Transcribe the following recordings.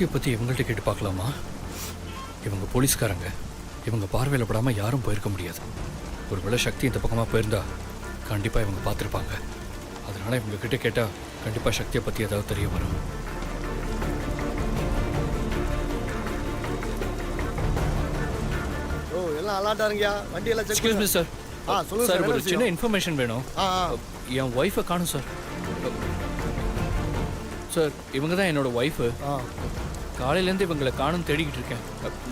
சக்தியை பற்றி இவங்கள்ட்ட கேட்டு பார்க்கலாமா? இவங்க போலீஸ்காரங்க, இவங்க பார்வையில் படாமல் யாரும் போயிருக்க முடியாது. ஒருவேளை சக்தி இந்த பக்கமாக போயிருந்தா கண்டிப்பாக இவங்க பார்த்துருப்பாங்க. அதனால் இவங்க கிட்ட கேட்டால் கண்டிப்பாக சக்தியை பற்றி ஏதாவது தெரிய வரும். ஓ எல்லாம் அலாட்டாருங்கயா, வண்டி எல்லாம் செக் எக்ஸ்கியூஸ் மீ சார். சொல்லுங்க சார், சார், ஒரு சின்ன இன்ஃபர்மேஷன் வேணும். என் ஒய்ஃபை காணும் சார். சார், இவங்க தான் என்னோட ஒய்ஃபு. காலையிலேருந்து இவங்களை காணும் தேடிக்கிட்டு இருக்கேன்.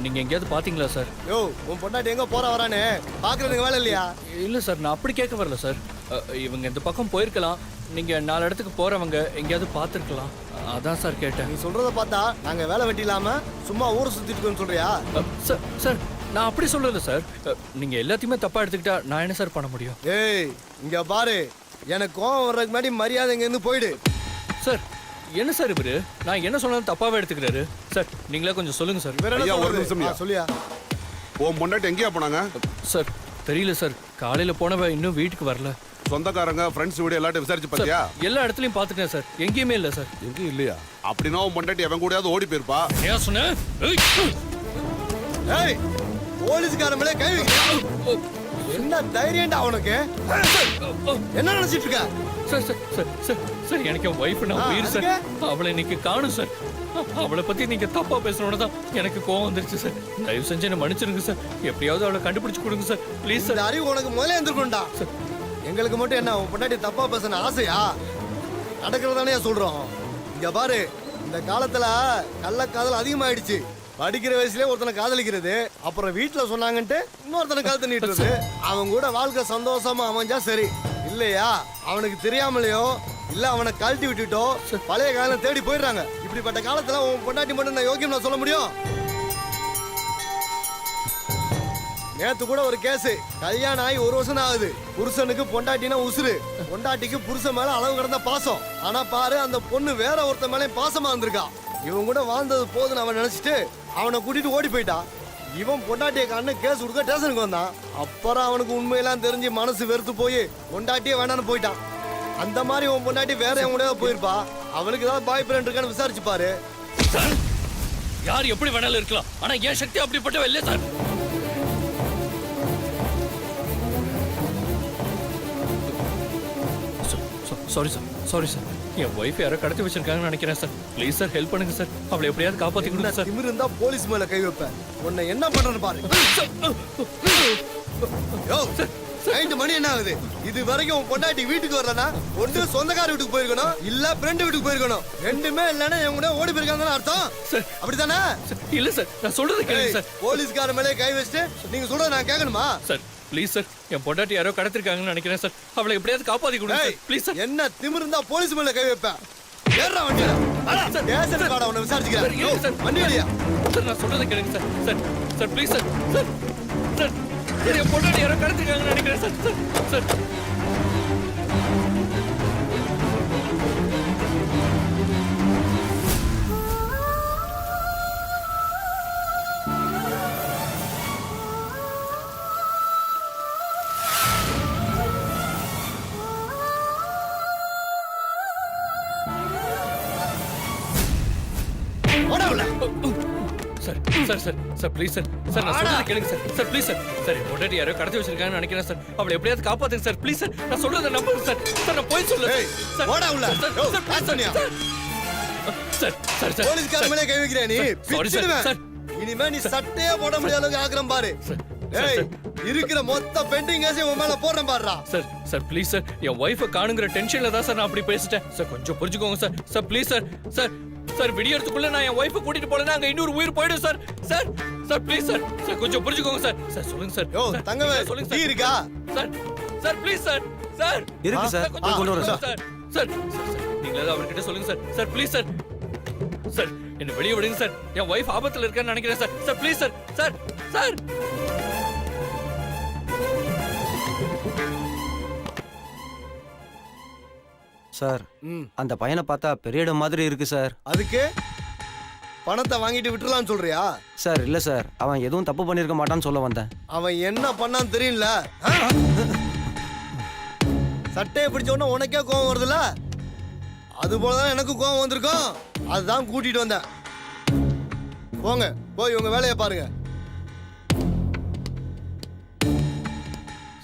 நீங்கள் எங்கேயாவது பார்த்தீங்களா சார்? யோ உன் பொண்டாட்டி எங்க போற வரானே பாக்குறதுக்கு வேலை இல்லையா? இல்லை சார், நான் அப்படி கேட்க வரல சார். இவங்க இந்த பக்கம் போயிருக்கலாம். நீங்கள் 4 இடத்துக்கு போகிறவங்க எங்கேயாவது பார்த்துருக்கலாம். அதான் சார் கேட்டேன். நீ சொல்றத பார்த்தா நாங்க வேலை வெட்டி இல்லாம சும்மா ஊரை சுத்திட்டு இருக்கோம்னு சொல்றியா? சார் சார், நான் அப்படி சொல்லல சார். நீங்கள் எல்லாத்தையுமே தப்பாக எடுத்துக்கிட்டா நான் என்ன சார் பண்ண முடியும்? ஏய் இங்க பாரு, எனக்கு கோவம் வர்றதுக்கு முன்னாடி மரியாதை இங்க இருந்து போயிடு. சார், என்ன சார் இவரு? நான் என்ன சொன்னாலும் தப்பாவே எடுத்துக்கிறாரு. சார், நீங்களே கொஞ்சம் சொல்லுங்க சார். ஐயா ஒரு நிமிஷம் சொல்லியா. உன் பொண்டாட்டி எங்கேயா போனாங்க? சார், தெரியல சார். காலையில போனவ இன்னும் வீட்டுக்கு வரல. சொந்தக்காரங்க ஃப்ரெண்ட்ஸ் வீடு எல்லாத்தையும் விசாரிச்சு பாத்தியா? எல்லா இடத்துலயும் பாத்துட்டேன் சார், எங்கேயுமே இல்ல சார். எங்கேயும் இல்லையா? அப்படின்னா உன் பொண்டாட்டி எவன் கூடயாவது ஓடி போயிருப்பா. ஏன் சொன்ன? ஏய் போலீஸ்கார மேல கை வைக்க என்ன தைரியம்டா உனக்கு? என்ன நினைச்சிட்டு இருக்க? Sir sir sir sir sir, எனக்கு என் ஒய்ஃப் நான் உயிர் சார். அவளை இன்னைக்கு காணும் சார். அவளை பத்தி நீங்க தப்பா பேசணும்னு தான் எனக்கு கோவம் வந்துருச்சு சார். தயவு செஞ்சு என்ன மன்னிச்சிருங்க சார். எப்படியாவது அவளை கண்டுபிடிச்சு கொடுங்க சார், ப்ளீஸ் இந்த சார். அறிவு உனக்கு முதல்ல இருந்திருக்கும்டா. எங்களுக்கு மட்டும் என்ன உன் பொண்டாட்டி தப்பா பேசணும் ஆசையா? நடக்கிறதானே சொல்றோம். இங்க பாரு, இந்த காலத்துல கள்ளக்காதல் அதிகமாயிடுச்சு. படிக்கிற வயசுலயே ஒருத்தனை காதலிக்கிறது, அப்புறம் வீட்டுல சொன்னாங்கன்ட்டு இன்னொருத்தனை கழுத்து நீட்டுறது. அவன் கூட வாழ்க்கை சந்தோஷமா அமைஞ்சா சரி, இல்லையா அவனுக்கு தெரியாமலையோ இல்ல அவனை கழட்டி விட்டுட்டோ பழைய காலம் தேடி போயிடுறாங்க. இப்படிப்பட்ட காலத்துல உன் பொண்டாட்டி மட்டும் நான் யோகியம் நான் சொல்ல முடியும்? நேத்து கூட ஒரு கேஸ், கல்யாணம் ஆகி 1 வருஷம் ஆகுது. புருஷனுக்கு பொண்டாட்டினா உசுறு, பொண்டாட்டிக்கு புருஷன் மேல அளவு கடந்த பாசம். ஆனா பாரு, அந்த பொண்ணு வேற ஒருத்த மேலே பாசமா இருந்திருக்கா. இவன் கூட வாழ்ந்தது போதுன்னு அவன் நினைச்சிட்டு அவனை கூட்டிட்டு ஓடி போயிட்டான். இவன் பொண்டாட்டியை காண கேஸ் கொடுக்க ஸ்டேஷனுக்கு வந்தான். அப்புறம் அவனுக்கு உண்மையெல்லாம் தெரிஞ்சு மனசு வெறுத்து போய் பொண்டாட்டியே வேணான்னு போயிட்டான். அந்த மாதிரி உன் பொண்டாட்டி வேற எவன் கூட போயிருப்பா. அவனுக்கு ஏதாவது பாய் ஃப்ரெண்ட் இருக்கான்னு விசாரிச்சு பாரு. யார் எப்படி வேணாலும் இருக்கலாம், ஆனா என் சக்தி அப்படிப்பட்டவ இல்ல sir. Sorry sir, sorry sir. என் ஒய்ஃப் யாரோ கடத்தி வச்சிருக்காங்கன்னு நினைக்கிறேன் சார். ப்ளீஸ் சார், ஹெல்ப் பண்ணுங்க சார். அவளை எப்படியாவது காப்பாத்தி கொடுங்க சார். திமிரு இருந்தா போலீஸ் மேல கை வைப்பேன். உன்னை என்ன பண்றேன்னு பாரு. யோ, நைட்டு மணி என்ன ஆகுது? இது வரைக்கும் உன் பொண்டாட்டி வீட்டுக்கு வரலனா ஒன்று சொந்தக்கார வீட்டுக்கு போயிருக்கணும், இல்ல ஃப்ரெண்ட் வீட்டுக்கு போயிருக்கணும். ரெண்டுமே இல்லைன்னா என் கூட ஓடி போயிருக்காங்கன்னு அர்த்தம் சார். அப்படித்தானே? இல்ல சார், நான் சொல்றது கேளுங்க சார். போலீஸ்கார மேலே கை வச்சுட்டு நீங்க சொல்றத நான் கேட்கணுமா? சார் ப்ளீஸ் சார், என் பொண்டாட்டி யாரோ கடத்திருக்காங்கன்னு நினைக்கிறேன் சார். அவளை எப்படியாவது காப்பாத்தி கொடுங்க சார், ப்ளீஸ் சார். என்ன திமிரு இருந்தா போலீஸ் மேல கை வைப்பேன். ஏறா வண்டியில. சார் ஸ்டேஷன் காட உன்னை விசாரிச்சுக்கிறேன். சார் வண்டி வழியா சார், நான் சொல்றதை கேளுங்க sir. Sir sir please sir. Sir sir sir, என் பொண்டாட்டி யாரோ கடத்திருக்காங்கன்னு நினைக்கிறேன் sir. Sir sir sir sir sir sir please sir. Sir நான் சொல்றதை கேளுங்க sir. Sir please sir. Sir என் பொண்டாட்டி யாரோ கடத்தி வச்சிருக்காங்கன்னு நினைக்கிறேன் சார். அவளை எப்படியாவது காப்பாத்துங்க சார், ப்ளீஸ் சார். நான் சொல்றதை நம்புங்க சார். சார் நான் போய் சொல்ல சார். ஓடா உள்ள. சார் பாஸ் பண்ணியா? சார் சார் சார், போலீஸ்கார மேலே கை வைக்கிறே நீ. Sorry sir. சார் இனிமே நீ சட்டையே போட முடியாத அளவுக்கு ஆக்குறேன் பாரு. ஏய், இருக்கிற மொத்த பெண்டிங் கேஸையும் உன் மேல போடுறேன் பாருடா. சார் சார் ப்ளீஸ் சார், என் ஒய்ஃபை காணுங்கிற டென்ஷன்ல தான் சார் நான் அப்படி பேசிட்டேன் சார். கொஞ்சம் புரிஞ்சுக்கோங்க sir. Sir please sir. Sir sir, விடியறதுக்குள்ள நான் என் ஒய்ஃபை கூட்டிட்டு போலனா அங்க இன்னொரு உயிர் போயிடும் sir. Sir sir please sir. Sir கொஞ்சம் புரிஞ்சுக்கோங்க சார். சார் சொல்லுங்க சார். யோ தங்கவே, சொல்லுங்க டீ சார். இருக்கா? Sir sir please sir. Sir இருக்கு சார், கொஞ்சம் கொண்டு வரேன் சார். சார் சார் நீங்களே அவர்கிட்ட சொல்லுங்க sir. Sir please sir. Sir என்ன வெளியே விடுங்க சார். என் ஒய்ஃப் ஆபத்துல இருக்கான்னு நினைக்கிறேன் sir. Sir please sir. Sir sir sir, அந்த பையனை பார்த்தா பெரிய இடம் மாதிரி இருக்கு சார். அதுக்கு பணத்தை வாங்கிட்டு விட்டுறலாம்னு சொல்றியா? சார் இல்ல சார், அவன் எதுவும் தப்பு பண்ணிருக்க மாட்டான்னு சொல்ல வந்தேன். அவன் என்ன பண்ணான்னு தெரியல. சட்டையை பிடிச்ச உடனே உனக்கே கோவம் வருதுல்ல, அது போலதான் எனக்கு கோவம் வந்திருக்கும். அதுதான் கூட்டிட்டு வந்தேன். போங்க போய் உங்க வேலையை பாருங்க.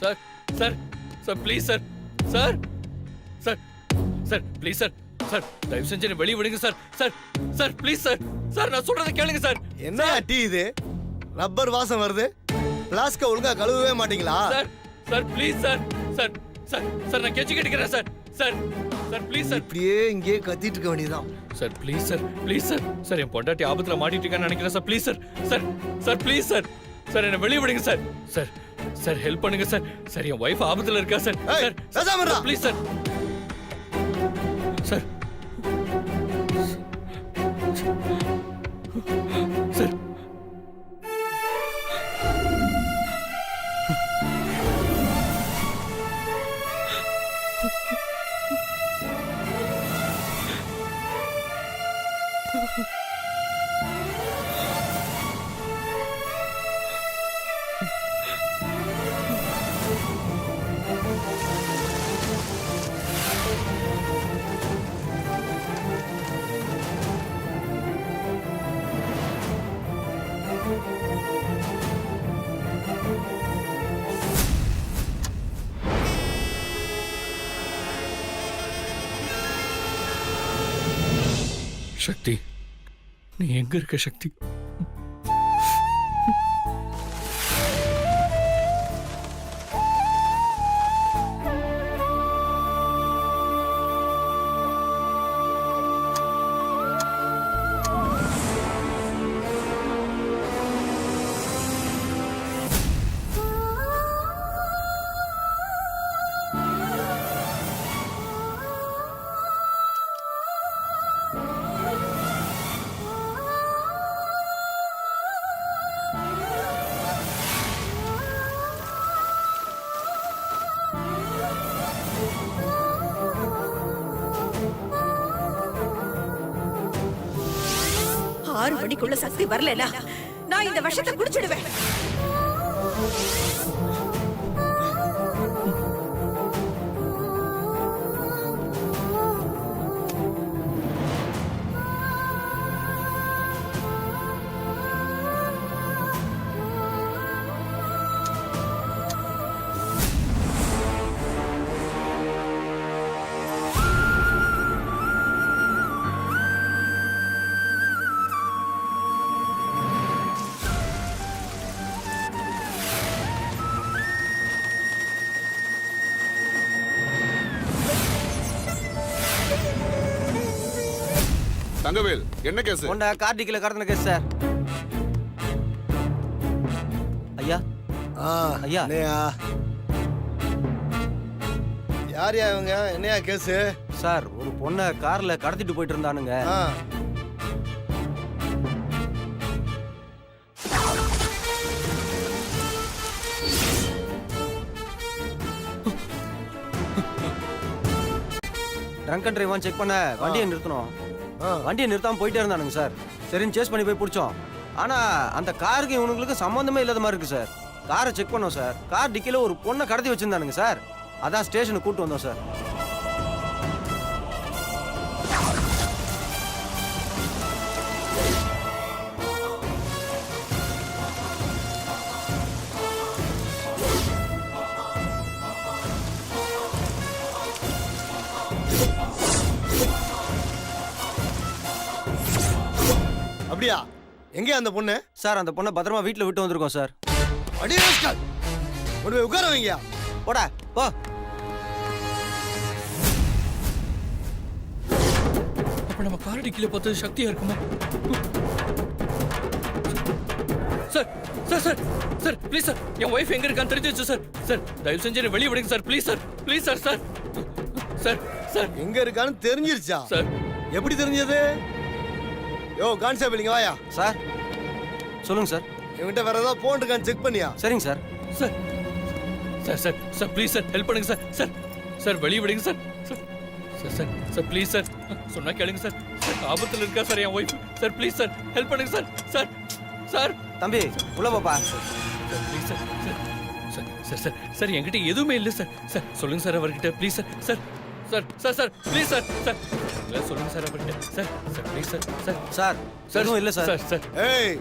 Sir sir sir please sir sir sir sir please sir sir தயவு செஞ்சு என்னை வெளியே விடுங்க sir sir sir please sir sir நான் சொல்றதை கேளுங்க சார். என்ன டீ இது? ரப்பர் வாசம் வருது. பிளாஸ்க ஒழுங்கா கழுவவே மாட்டீங்களா? Sir sir please sir sir sir sir நான் கெஞ்சி கேட்டுக்கிறேன் sir sir sir please sir. இப்படியே இங்கே கத்திட்டு இருக்க வேண்டியதான். Sir please sir please sir sir என் பொண்டாட்டி ஆபத்துல மாட்டிட்டு இருக்கான்னு நினைக்கிறேன் sir. Please sir sir sir please sir sir என்னை வெளியே விடுங்க சார் சார் சார் ஹெல்ப் பண்ணுங்க சார் சார் என் ஒய்ஃப் ஆபத்துல இருக்கா சார் ஏய், சார் பேசாம இருடா. Please sir sir sir Shakti நீ எங்க இருக்க சக்தி? ஆறு மணிக்குள்ள சக்தி வரலனா நான் இந்த விஷத்தை குடிச்சிடுவேன். தங்கவேல் என்ன கேஸ்? கொண்ட கார்டிக்கில கடத்தின கேஸ் சார். ஐயா ஐயா. என்னையா யார்யா இவங்க? என்னையா கேஸு? சார் ஒரு பொண்ணை கார்ல கடத்திட்டு போயிட்டு இருந்தானுங்க. ட்ரங்க் அண்ட் டிரைவ் செக் பண்ண வண்டியை நிறுத்தணும். வண்டியை நிறுத்தாம போயிட்டே இருந்தானுங்க சார். சரின்னு சேஸ் பண்ணி போய் பிடிச்சோம். ஆனா அந்த காருக்கு இவனுங்களுக்கு சம்பந்தமே இல்லாத மாதிரி இருக்கு சார். காரை செக் பண்ணோம் சார். கார் டிக்கில ஒரு பொண்ணை கடத்தி வச்சிருந்தானுங்க சார். அதான் ஸ்டேஷனுக்கு கூட்டு வந்தோம் சார். அப்படியா? எங்க அந்த பொண்ணு? சார் அந்த பொண்ணை பத்திரமா வீட்டுல விட்டு வந்திருக்கோம் சார். அடி ராஸ்கல், கொண்டு போய் உட்கார வைங்க. போடா போ. அப்ப நம்ம காரடி கீழே பார்த்தது சக்தியா இருக்குமா? Sir sir sir sir please sir என் ஒய்ஃப் எங்க இருக்கான்னு தெரிஞ்சிச்சு சார். சார் தயவு செஞ்சு என்னை வெளியே விடுங்க sir. Please sir please sir sir sir sir எங்க இருக்கான்னு தெரிஞ்சிருச்சா? சார் எப்படி தெரிஞ்சது? யோ கான்ஸ்டபிள் இங்க வாயா. சார் சொல்லுங்க சார். என்கிட்ட வேற ஏதாவது போன் இருக்கான்னு செக் பண்ணியா? சரிங்க sir. Sir sir sir sir please sir help பண்ணுங்க சார். சார் சார் வெளியே விடுங்க sir. Sir sir sir sir please sir சொன்னா கேளுங்க சார். சார் ஆபத்தில் இருக்கா சார் என் wife. Sir please sir help பண்ணுங்க சார். சார் சார் தம்பி உள்ள பாப்பா. Sir please sir sir sir sir sir sir என்கிட்ட எதுவுமே இல்லை சார். சார் சொல்லுங்க சார் அவர்கிட்ட please sir. Sir sir sir sir please sir sir இல்லை சொல்லுங்க சார் அவர்கிட்ட sir sir please sir sir sir sir எதுவும் இல்லை சார் சார் சார் ஏய்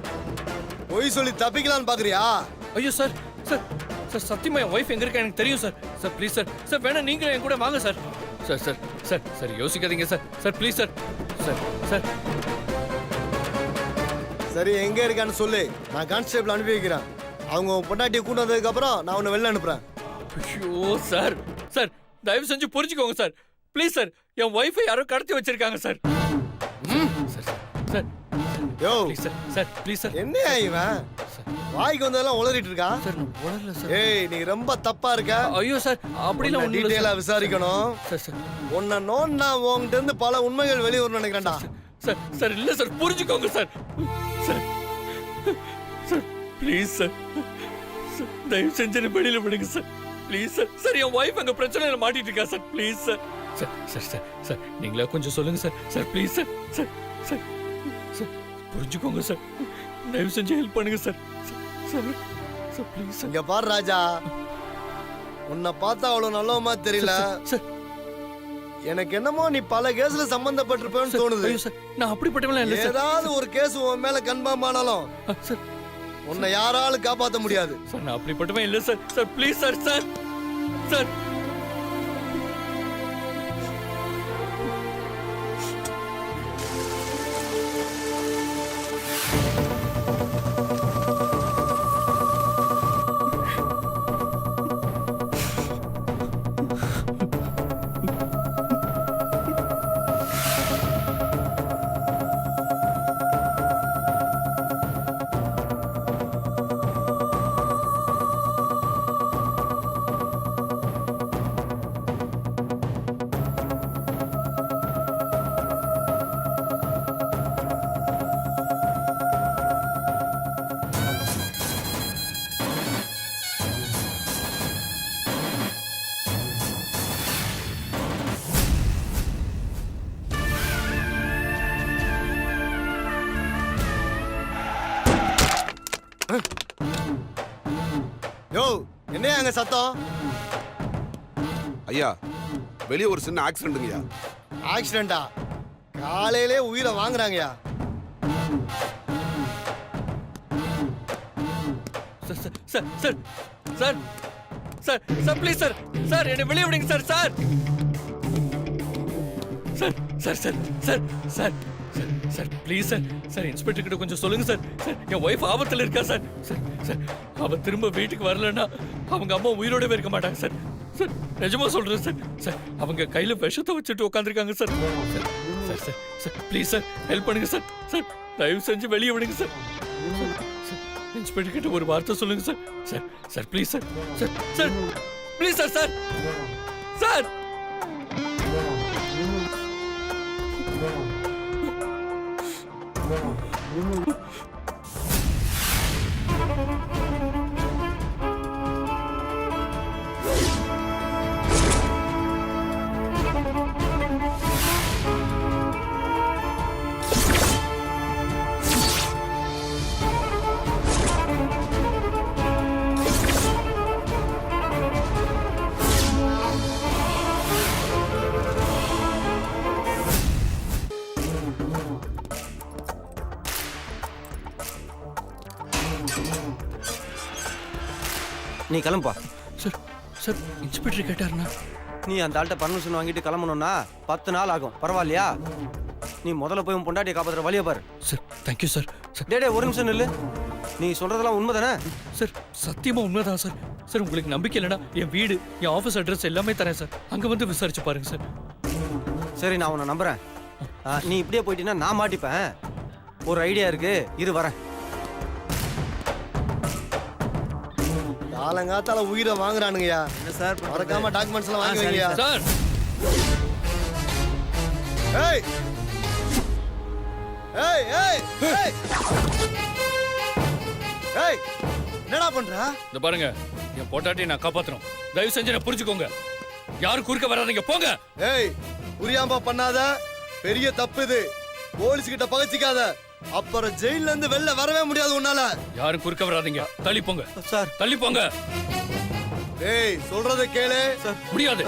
பொய் சொல்லி தப்பிக்கலான்னு பாக்குறியா? ஐயோ சார் சார் சார் சத்தியமா என் ஒய்ஃப் எங்க இருக்கா எனக்கு தெரியும் sir sir please sir sir வேணா நீங்களும் என் கூட வாங்க sir sir sir sir sir யோசிக்காதீங்க sir sir please sir sir sir சரி எங்க இருக்கான்னு சொல்லு, நான் கான்ஸ்டேபிள் அனுப்பி வைக்கிறேன். அவங்க உன் பொண்டாட்டியை கூட்டு வந்ததுக்கு அப்புறம் நான் உன்னை வெளில அனுப்புறேன். ஐயோ சார் சார் தயவு செஞ்சு புரிஞ்சுக்கோங்க சார் ப்ளீஸ் சார் என் ஒய்ஃபை யாரோ கடத்தி வச்சிருக்காங்க சார் சார் சார் யோ please sir sir please sir என்னையா இவன் வாய்க்கு வந்ததெல்லாம் உளறிட்டு இருக்கான்? சார் நான் உணரல சார் ஏய் நீ ரொம்ப தப்பா இருக்க. ஐயோ சார் அப்படிலாம் ஒண்ணும் இல்ல டீடைலா சார். விசாரிக்கணும். சார் சார் உன்னை நோண்டா உன்கிட்ட இருந்து பல உண்மைகள் வெளியே வரணும்னு நினைக்கிறேன்டா. சார் சார் இல்ல சார் புரிஞ்சுக்கோங்க sir sir sir please sir sir, தயவு செஞ்சு என்னை வெளியில விடுங்க சார் ப்ளீஸ் சார் சார் என் ஒய்ஃப் அங்க பிரச்சனையில மாட்டிட்டு இருக்கா sir please sir sir sir sir sir நீங்களா கொஞ்சம் சொல்லுங்க sir sir please sir sir sir sir புரிஞ்சுக்கோங்க சார் தயவு செஞ்சு ஹெல்ப் பண்ணுங்க sir sir sir please sir இங்க பாரு ராஜா, உன்னை பார்த்தா அவ்வளவு நல்லவமா தெரியல. சார் எனக்கு என்னமோ நீ பல கேஸ்ல சம்பந்தப்பட்டிருப்பேன்னு தோணுது. ஐயோ சார் நான் அப்படிப்பட்டவங்களா இல்ல சார் ஏதாவது ஒரு கேஸ் உன் மேல கன்ஃபார்ம் ஆனாலும் சார் உன்னை யாராலும் காப்பாத்த முடியாது. சார் நான் அப்படிப்பட்டவன் இல்ல sir sir please sir sir sir யோ என்னையா அங்க சத்தம்? ஐயா வெளியே ஒரு சின்ன ஆக்சிடென்ட்டுங்கய்யா. ஆக்சிடென்டா? காலையிலே உயிரை வாங்குறாங்கயா. Sir sir sir sir sir sir please sir sir என்னை வெளியே விடுங்க sir sir sir sir sir sir sir sir sir please sir sir inspector கிட்ட கொஞ்சம் சொல்லுங்க சார் சார் என் ஒய்ஃப் ஆபத்தில் இருக்கா சார் சார் சார் அவ திரும்ப வீட்டுக்கு வரலன்னா அவங்க அம்மா உயிரோடவே இருக்க மாட்டாங்க சார் சார் நிஜமா சொல்றேன் சார் சார் அவங்க கையில விஷத்தை வச்சுட்டு உட்காந்துருக்காங்க sir sir sir sir sir please sir help பண்ணுங்க சார் சார் தயவு செஞ்சு வெளியே விடுங்க சார் இன்ஸ்பெக்டர் கிட்ட ஒரு வார்த்தை சொல்லுங்க sir sir sir please sir sir sir please sir sir sir நீ கிளம்புப்பா. சார் சார் இன்ஸ்பெக்டர் கேட்டாருண்ணா நீ அந்த ஆள்கிட்ட பர்மிஷன் வாங்கிட்டு கிளம்பணும்னா 10 நாள் ஆகும். பரவாயில்லையா? நீ முதல்ல போய் உன் பொண்டாட்டியை காப்பாத்துற வழியை பாரு. சார் தேங்க்யூ சார் சார் டே ஒரு நிமிஷம் நில்லு. நீ சொல்றதெல்லாம் உண்மை தானே? சார் சத்தியமா உண்மைதான் சார் சார் உங்களுக்கு நம்பிக்கை இல்லைன்னா என் வீடு என் ஆஃபீஸ் அட்ரஸ் எல்லாமே தரேன் சார் அங்கே வந்து விசாரிச்சு பாருங்க சார் சரி நான் உன்னை நம்புறேன். நீ இப்படியே போயிட்டீங்கன்னா நான் மாட்டிப்பேன். ஒரு ஐடியா இருக்கு, இரு வரேன். காலங்காத்தால உயிரை வாங்குறானுங்கய்யா. என்ன சார் மறக்காம டாக்குமெண்ட்ஸ் எல்லாம் வாங்கி வைங்கய்யா. சார் ஏய் ஏய் ஏய் ஏய் ஏய் என்னடா பண்ற? இந்த பாருங்க என் பொட்டாட்டியை நான் காப்பாத்துறோம் தயவு செஞ்சு நான் புரிஞ்சுக்கோங்க யாரும் குறுக்க வராதீங்க போங்க ஏய் புரியாம பண்ணாத, பெரிய தப்பு இது. போலீஸ் கிட்ட பகச்சிக்காத, அப்புறம் ஜெயில இருந்து வெளில வரவே முடியாது உன்னால. யாரும் குறுக்க வராதீங்க தள்ளி போங்க சார் தள்ளி போங்க ஏய் சொல்றத கேளு. முடியாது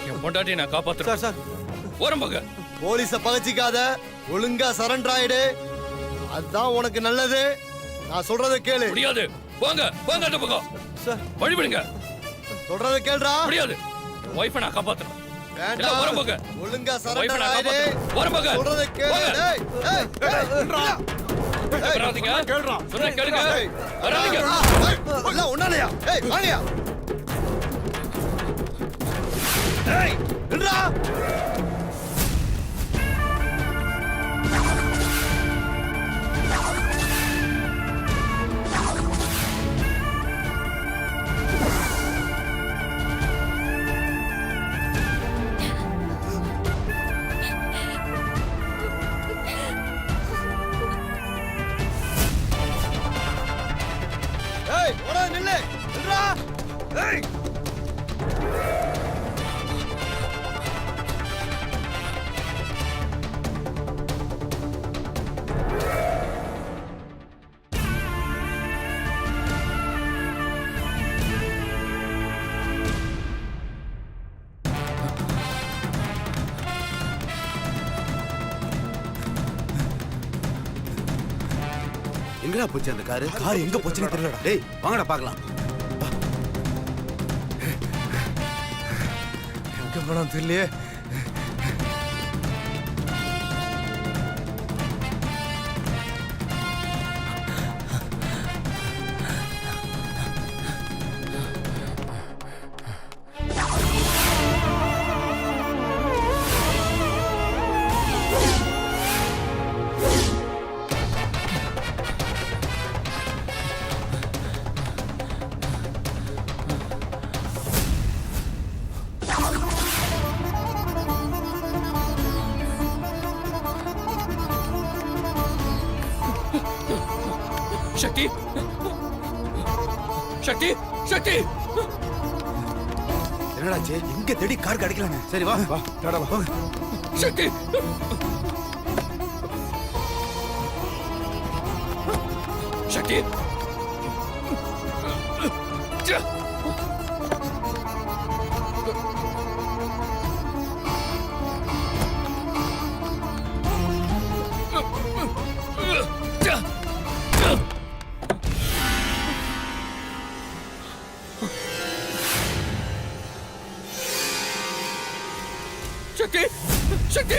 என் பொண்டாட்டி நான் காப்பாத்துறேன். சார் ஓரம்பங்க. போலீஸ பகச்சிக்காத, ஒழுங்கா சரண்டர் ஆயிடு. அதுதான் உனக்கு நல்லது. நான் சொல்றதை கேளு. முடியாது. போங்க போங்க அந்த பக்கம். சார் வழிவிடுங்க. சொல்றதை கேளுடா. முடியாது. ஒய்ஃபை நான் காப்பாத்துறேன். வேண்டாம். ஓரம்பங்க. ஒழுங்கா ஒய்ஃபை சரண்டர் நான் ஆயிடு. காப்பாத்துறேன். ஓரம்பங்க. சொல்றதை கேளு. டேய், டேய், டேய். வராதீங்க. சொன்னா கேளுங்க. வராதீங்க. எல்லாம் ஒண்ணாலயா? ஏய், வாங்கயா. ஏய், நில்றா. ஏய், ஓட நில்லு. நில்றா. ஏய். எங்கடா போச்சு அந்த காரு? கார் எங்க போச்சுன்னு தெரியலடா. டேய் வாங்கடா பார்க்கலாம். எங்க போனான் தெரியலையே. சக்தி. சக்தி. சக்தி. என்னடாச்சு? எங்க தேடி கார் கிடைக்கலன்னு. சரி வா வா டாடா வா. சக்தி. சக்தி. ச்சே. ச்சே. சக்தி. சக்தி.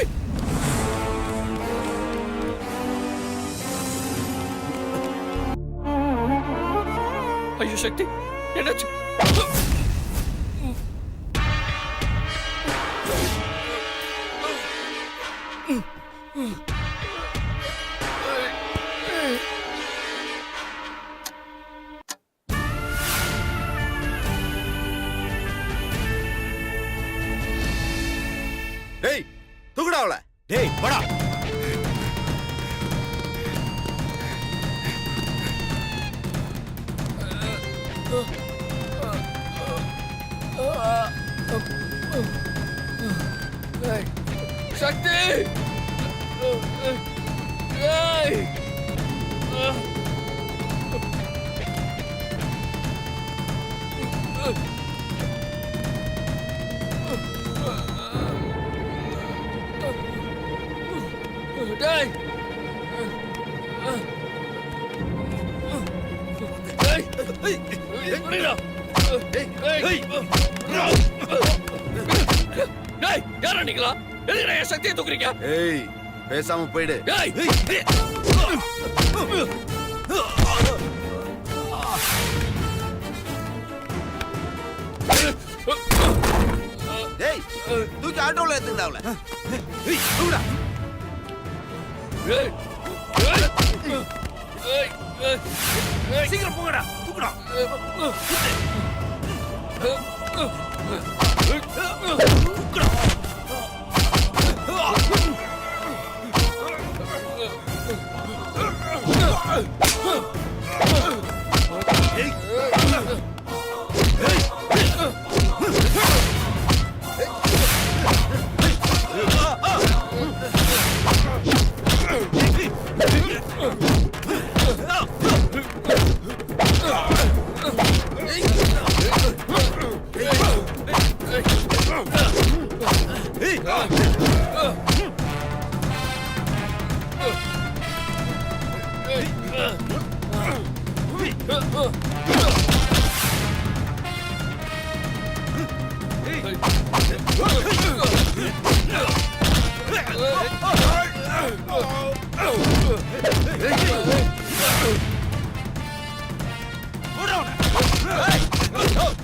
ஐயோ சக்தி, என்னாச்சு? டேய் தூக்குடா அவள. டேய் வாடா. சக்தி. ஏய். டேய். டேய். புரியல. டேய். டேய், யாரா நீங்களா? எதுக்குடா என் சக்தியை தூக்குறீங்க? ஏய் பேசாம போயிடு. ஏய். டேய் தூக்கி ஆட்டோல ஏத்துடா அவள. ஏய் தூக்குடா. ஏய். ஏய். ஏய். சீக்கிரம் போங்கடா. தூக்குடா.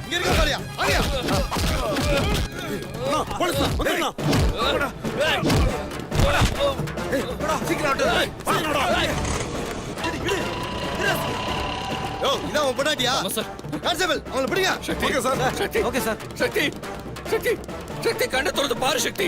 இங்க இருக்க பாரியா அங்கயா யோ இதான் உன் பொண்டாட்டியா ஆமா சார். கான்ஸ்டபிள் அவங்கள பிடிங்க சக்தி ஓகே சார் சக்தி ஓகே சார் சக்தி சக்தி சக்தி கண்ணை திறந்து பாரு சக்தி